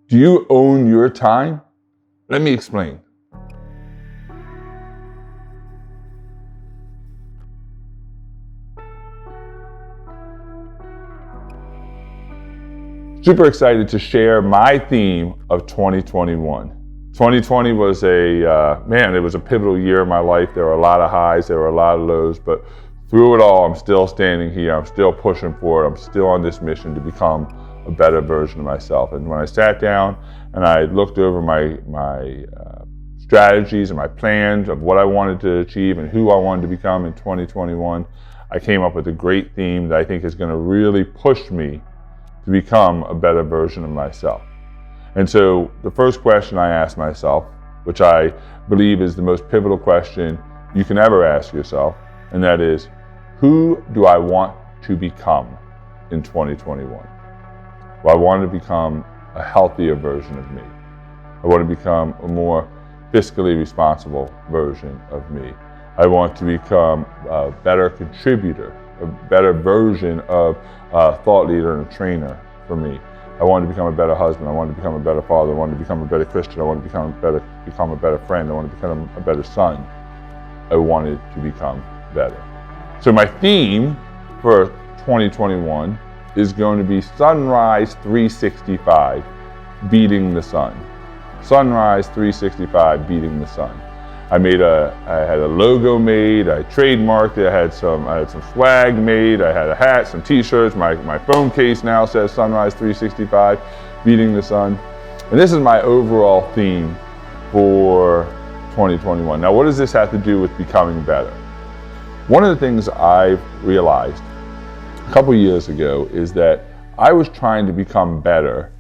Do you own your time? Let me explain. Super excited to share my theme of 2021. 2020 was it was a pivotal year in my life. There were a lot of highs, there were a lot of lows, but through it all, I'm still standing here. I'm still pushing forward. I'm still on this mission to become a better version of myself. And when I sat down and I looked over my strategies and my plans of what I wanted to achieve and who I wanted to become in 2021, I came up with a great theme that I think is going to really push me to become a better version of myself. And so the first question I asked myself, which I believe is the most pivotal question you can ever ask yourself, and that is, who do I want to become in 2021? Well, I want to become a healthier version of me. I want to become a more fiscally responsible version of me. I want to become a better contributor, a better version of a thought leader and a trainer for me. I want to become a better husband. I want to become a better father. I want to become a better Christian. I want to become a better friend. I want to become a better son. I wanted to become better. So my theme for 2021 is going to be Sunrise 365, beating the sun. Sunrise 365, beating the sun. I had a logo made, I trademarked it, I had some swag made, I had a hat, some t-shirts, my phone case now says Sunrise 365, beating the sun. And this is my overall theme for 2021. Now, what does this have to do with becoming better? One of the things I've realized a couple years ago is that I was trying to become better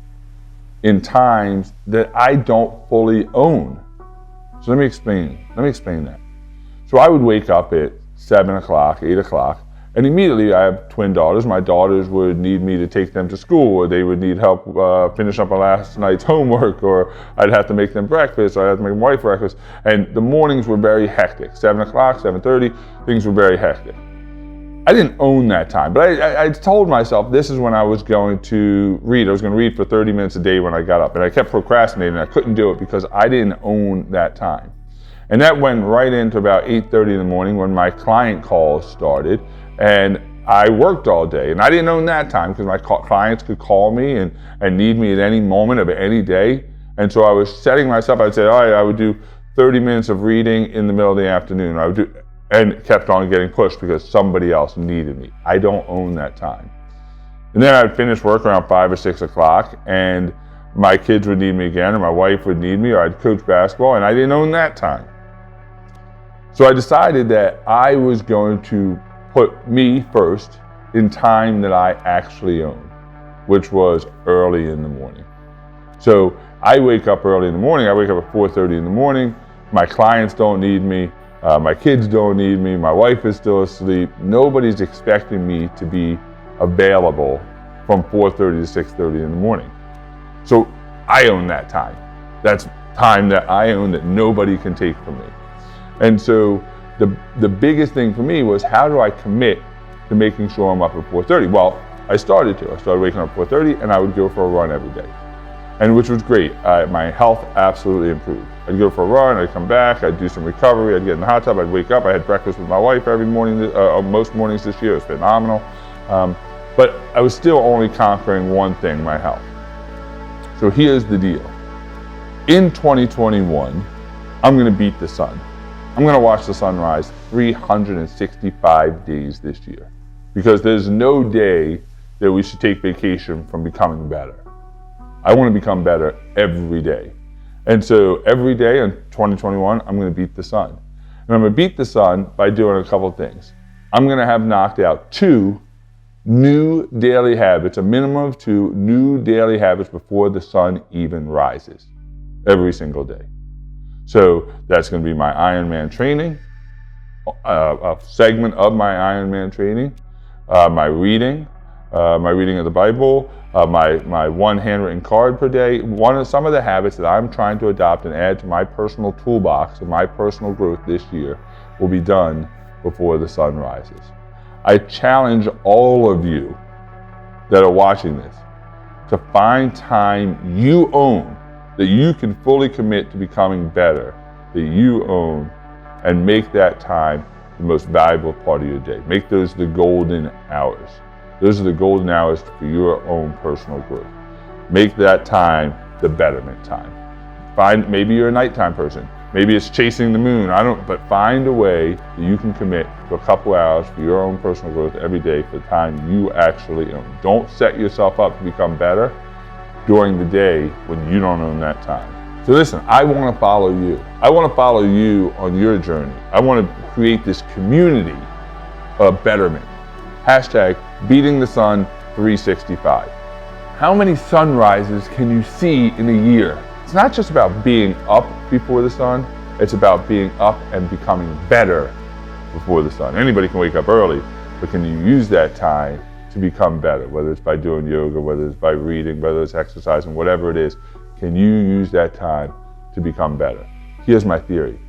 in times that I don't fully own. So let me explain that. So I would wake up at 7 o'clock, 8 o'clock, and immediately I have twin daughters. My daughters would need me to take them to school, or they would need help finish up last night's homework, or I'd have to make them breakfast, or I'd have to make my wife breakfast. And the mornings were very hectic. 7 o'clock, 7:30, things were very hectic. I didn't own that time, but I told myself this is when I was going to read. I was going to read for 30 minutes a day when I got up, and I kept procrastinating. I couldn't do it because I didn't own that time. And that went right into about 8:30 in the morning when my client calls started, and I worked all day, and I didn't own that time because my clients could call me and need me at any moment of any day. And so I was setting myself, I'd say, all right, I would do 30 minutes of reading in the middle of the afternoon. I would do, and kept on getting pushed because somebody else needed me. I don't own that time. And then I'd finish work around 5 or 6 o'clock, and my kids would need me again, or my wife would need me, or I'd coach basketball, and I didn't own that time. So I decided that I was going to put me first in time that I actually own, which was early in the morning. So I wake up early in the morning. I wake up at 4:30 in the morning. My clients don't need me. My kids don't need me. My wife is still asleep. Nobody's expecting me to be available from 4:30 to 6:30 in the morning. So I own that time. That's time that I own that nobody can take from me. And so the biggest thing for me was, how do I commit to making sure I'm up at 4:30? Well, I started waking up at 4:30, and I would go for a run every day, and which was great. My health absolutely improved. I'd go for a run, I'd come back, I'd do some recovery, I'd get in the hot tub, I'd wake up, I had breakfast with my wife every morning, most mornings this year. It was phenomenal. But I was still only conquering one thing, my health. So here's the deal. In 2021, I'm gonna beat the sun. I'm gonna watch the sun rise 365 days this year, because there's no day that we should take vacation from becoming better. I wanna become better every day. And so every day in 2021, I'm gonna beat the sun. And I'm gonna beat the sun by doing a couple things. I'm gonna have knocked out 2 new daily habits, a minimum of 2 new daily habits before the sun even rises, every single day. So that's gonna be my Ironman training, a segment of my Ironman training, my reading of the Bible, my 1 handwritten card per day. Some of the habits that I'm trying to adopt and add to my personal toolbox of my personal growth this year will be done before the sun rises. I challenge all of you that are watching this to find time you own, that you can fully commit to becoming better, that you own, and make that time the most valuable part of your day. Make those the golden hours. Those are the golden hours for your own personal growth. Make that time the betterment time. Maybe you're a nighttime person. Maybe it's chasing the moon. But find a way that you can commit to a couple hours for your own personal growth every day for the time you actually own. Don't set yourself up to become better during the day when you don't own that time. So listen, I want to follow you. I want to follow you on your journey. I want to create this community of betterment. Hashtag Beating the Sun 365. How many sunrises can you see in a year? It's not just about being up before the sun, it's about being up and becoming better before the sun. Anybody can wake up early, but can you use that time to become better? Whether it's by doing yoga, whether it's by reading, whether it's exercising, whatever it is, can you use that time to become better? Here's my theory.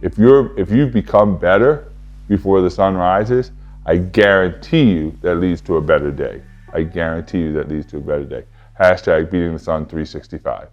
If you become better before the sun rises, I guarantee you that leads to a better day. I guarantee you that leads to a better day. Hashtag Beating the Sun 365.